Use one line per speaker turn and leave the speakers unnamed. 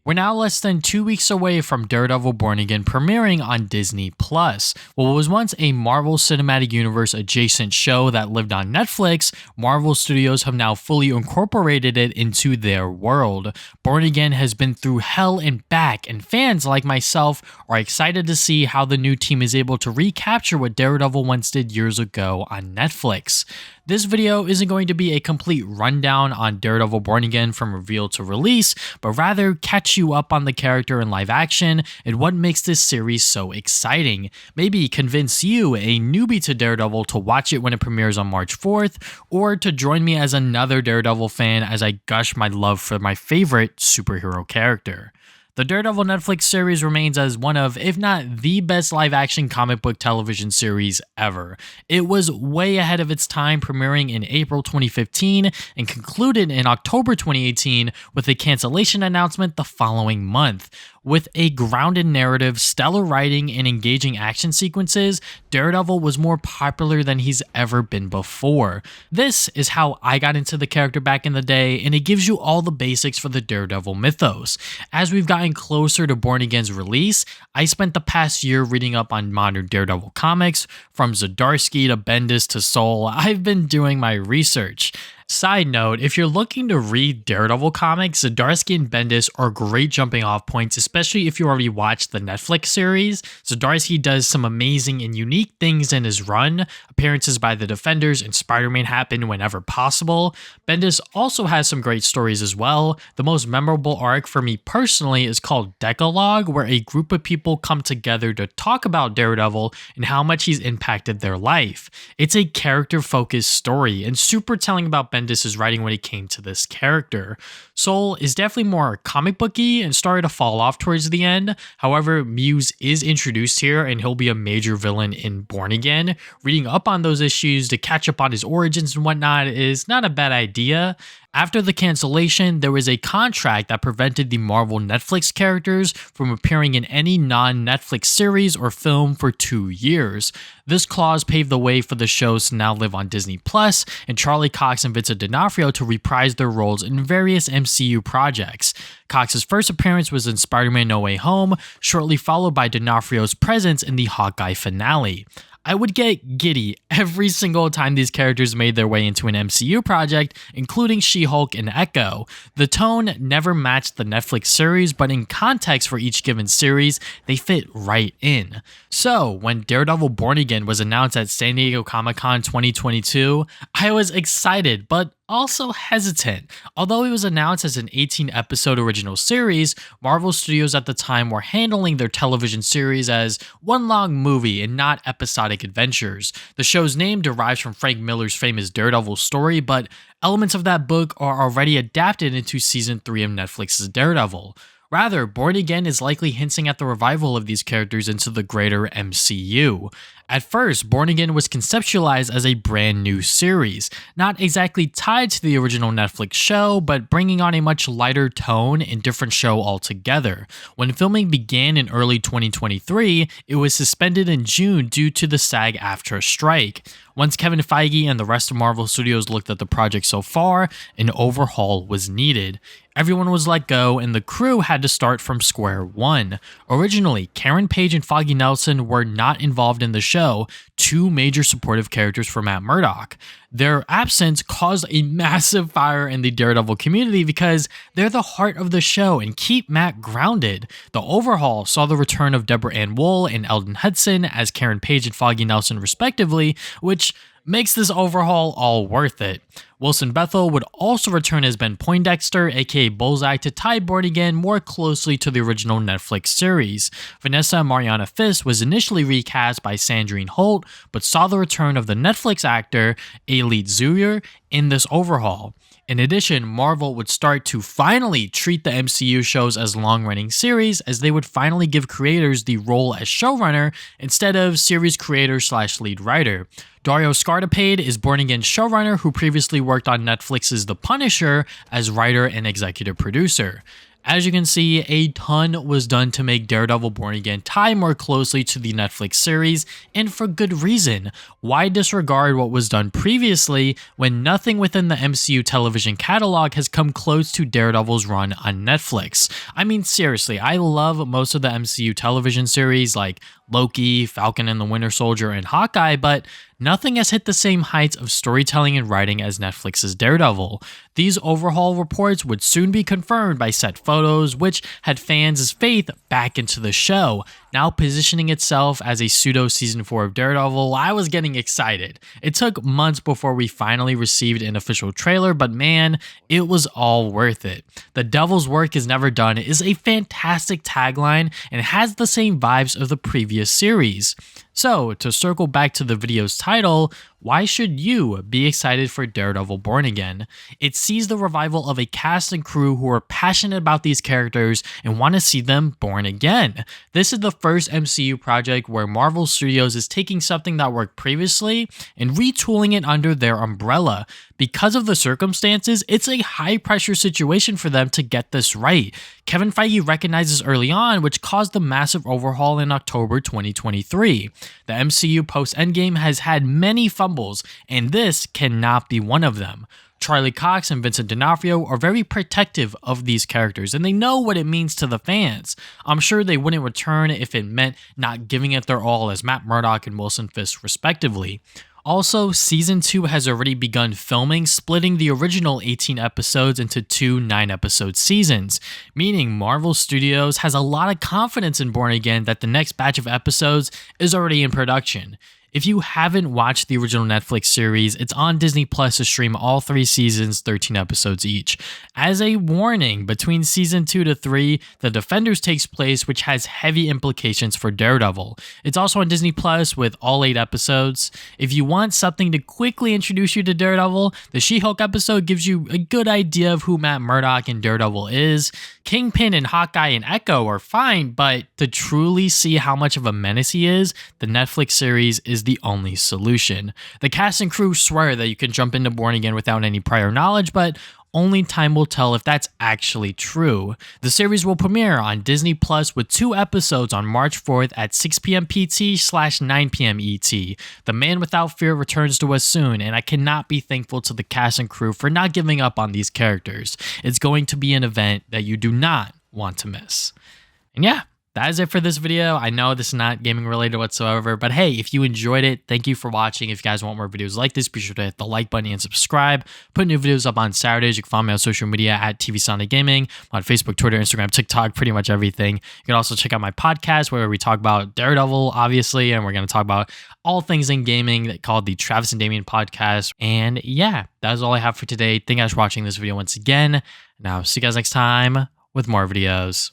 We're now less than 2 weeks away from Daredevil Born Again premiering on Disney Plus. What was once a Marvel Cinematic Universe adjacent show that lived on Netflix, Marvel Studios have now fully incorporated it into their world. Born Again has been through hell and back, and fans like myself are excited to see how the new team is able to recapture what Daredevil once did years ago on Netflix. This video isn't going to be a complete rundown on Daredevil Born Again from reveal to release, but rather catch you up on the character in live action and what makes this series so exciting. Maybe convince you, a newbie to Daredevil, to watch it when it premieres on March 4th, or to join me as another Daredevil fan as I gush my love for my favorite superhero character. The Daredevil Netflix series remains as one of, if not the best live-action comic book television series ever. It was way ahead of its time, premiering in April 2015 and concluded in October 2018 with a cancellation announcement the following month. With a grounded narrative, stellar writing, and engaging action sequences, Daredevil was more popular than he's ever been before. This is how I got into the character back in the day, and it gives you all the basics for the Daredevil mythos. As we've gotten closer to Born Again's release, I spent the past year reading up on modern Daredevil comics, from Zdarsky to Bendis to Soule. I've been doing my research. Side note, if you're looking to read Daredevil comics, Zdarsky and Bendis are great jumping off points, especially if you already watched the Netflix series. Zdarsky does some amazing and unique things in his run. Appearances by the Defenders and Spider-Man happen whenever possible. Bendis also has some great stories as well. The most memorable arc for me personally is called Decalogue, where a group of people come together to talk about Daredevil and how much he's impacted their life. It's a character-focused story and super telling about Bendis' writing when it came to this character. Soule is definitely more comic booky and started to fall off towards the end. However, Muse is introduced here and he'll be a major villain in Born Again. Reading up on those issues to catch up on his origins and whatnot is not a bad idea. After the cancellation, there was a contract that prevented the Marvel Netflix characters from appearing in any non-Netflix series or film for 2 years. This clause paved the way for the shows to now live on Disney Plus, and Charlie Cox and Vincent D'Onofrio to reprise their roles in various MCU projects. Cox's first appearance was in Spider-Man No Way Home, shortly followed by D'Onofrio's presence in the Hawkeye finale. I would get giddy every single time these characters made their way into an MCU project, including She-Hulk and Echo. The tone never matched the Netflix series, but in context for each given series, they fit right in. So, when Daredevil Born Again was announced at San Diego Comic-Con 2022, I was excited, but also hesitant. Although it was announced as an 18-episode original series, Marvel Studios at the time were handling their television series as one long movie and not episodic adventures. The show's name derives from Frank Miller's famous Daredevil story, but elements of that book are already adapted into Season 3 of Netflix's Daredevil. Rather, Born Again is likely hinting at the revival of these characters into the greater MCU. At first, Born Again was conceptualized as a brand new series, not exactly tied to the original Netflix show, but bringing on a much lighter tone and different show altogether. When filming began in early 2023, it was suspended in June due to the SAG-AFTRA strike. Once Kevin Feige and the rest of Marvel Studios looked at the project so far, an overhaul was needed. Everyone was let go, and the crew had to start from square one. Originally, Karen Page and Foggy Nelson were not involved in the show, two major supportive characters for Matt Murdock. Their absence caused a massive fire in the Daredevil community because they're the heart of the show and keep Matt grounded. The overhaul saw the return of Deborah Ann Woll and Eldon Hudson as Karen Page and Foggy Nelson respectively, which makes this overhaul all worth it. Wilson Bethel would also return as Ben Poindexter, aka Bullseye, to tie Born Again more closely to the original Netflix series. Vanessa Mariana Fisk was initially recast by Sandrine Holt, but saw the return of the Netflix actor Alit Zuyer in this overhaul. In addition, Marvel would start to finally treat the MCU shows as long-running series, as they would finally give creators the role as showrunner instead of series creator/lead writer. Dario Scartapade is Born Again's showrunner, who previously worked on Netflix's The Punisher as writer and executive producer. As you can see, a ton was done to make Daredevil Born Again tie more closely to the Netflix series, and for good reason. Why disregard what was done previously when nothing within the MCU television catalog has come close to Daredevil's run on Netflix? I mean, seriously, I love most of the MCU television series like Loki, Falcon and the Winter Soldier, and Hawkeye, but nothing has hit the same heights of storytelling and writing as Netflix's Daredevil. These overhaul reports would soon be confirmed by set photos, which had fans' faith back into the show. Now positioning itself as a pseudo season 4 of Daredevil, I was getting excited. It took months before we finally received an official trailer, but man, it was all worth it. The devil's work is never done is a fantastic tagline and has the same vibes of the previous series. So, to circle back to the video's title, why should you be excited for Daredevil Born Again? It sees the revival of a cast and crew who are passionate about these characters and want to see them born again. This is the first MCU project where Marvel Studios is taking something that worked previously and retooling it under their umbrella. Because of the circumstances, it's a high-pressure situation for them to get this right. Kevin Feige recognizes early on, which caused the massive overhaul in October 2023. The MCU post-Endgame has had many fumbles, and this cannot be one of them. Charlie Cox and Vincent D'Onofrio are very protective of these characters, and they know what it means to the fans. I'm sure they wouldn't return if it meant not giving it their all as Matt Murdock and Wilson Fisk respectively. Also, Season 2 has already begun filming, splitting the original 18 episodes into two 9-episode seasons, meaning Marvel Studios has a lot of confidence in Born Again that the next batch of episodes is already in production. If you haven't watched the original Netflix series, it's on Disney Plus to stream all 3 seasons, 13 episodes each. As a warning, between season 2 to 3, The Defenders takes place, which has heavy implications for Daredevil. It's also on Disney Plus with all 8 episodes. If you want something to quickly introduce you to Daredevil, the She-Hulk episode gives you a good idea of who Matt Murdock and Daredevil is. Kingpin and Hawkeye and Echo are fine, but to truly see how much of a menace he is, the Netflix series is the only solution. The cast and crew swear that you can jump into Born Again without any prior knowledge, but only time will tell if that's actually true. The series will premiere on Disney Plus with 2 episodes on March 4th at 6 p.m. PT/9 p.m. ET. The Man Without Fear returns to us soon, and I cannot be thankful to the cast and crew for not giving up on these characters. It's going to be an event that you do not want to miss. And yeah, that is it for this video. I know this is not gaming related whatsoever, but hey, if you enjoyed it, thank you for watching. If you guys want more videos like this, be sure to hit the like button and subscribe. Put new videos up on Saturdays. You can follow me on social media at TV Sonic Gaming, on Facebook, Twitter, Instagram, TikTok, pretty much everything. You can also check out my podcast where we talk about Daredevil, obviously, and we're going to talk about all things in gaming called the Travis and Damien podcast. And yeah, that is all I have for today. Thank you guys for watching this video once again. Now, see you guys next time with more videos.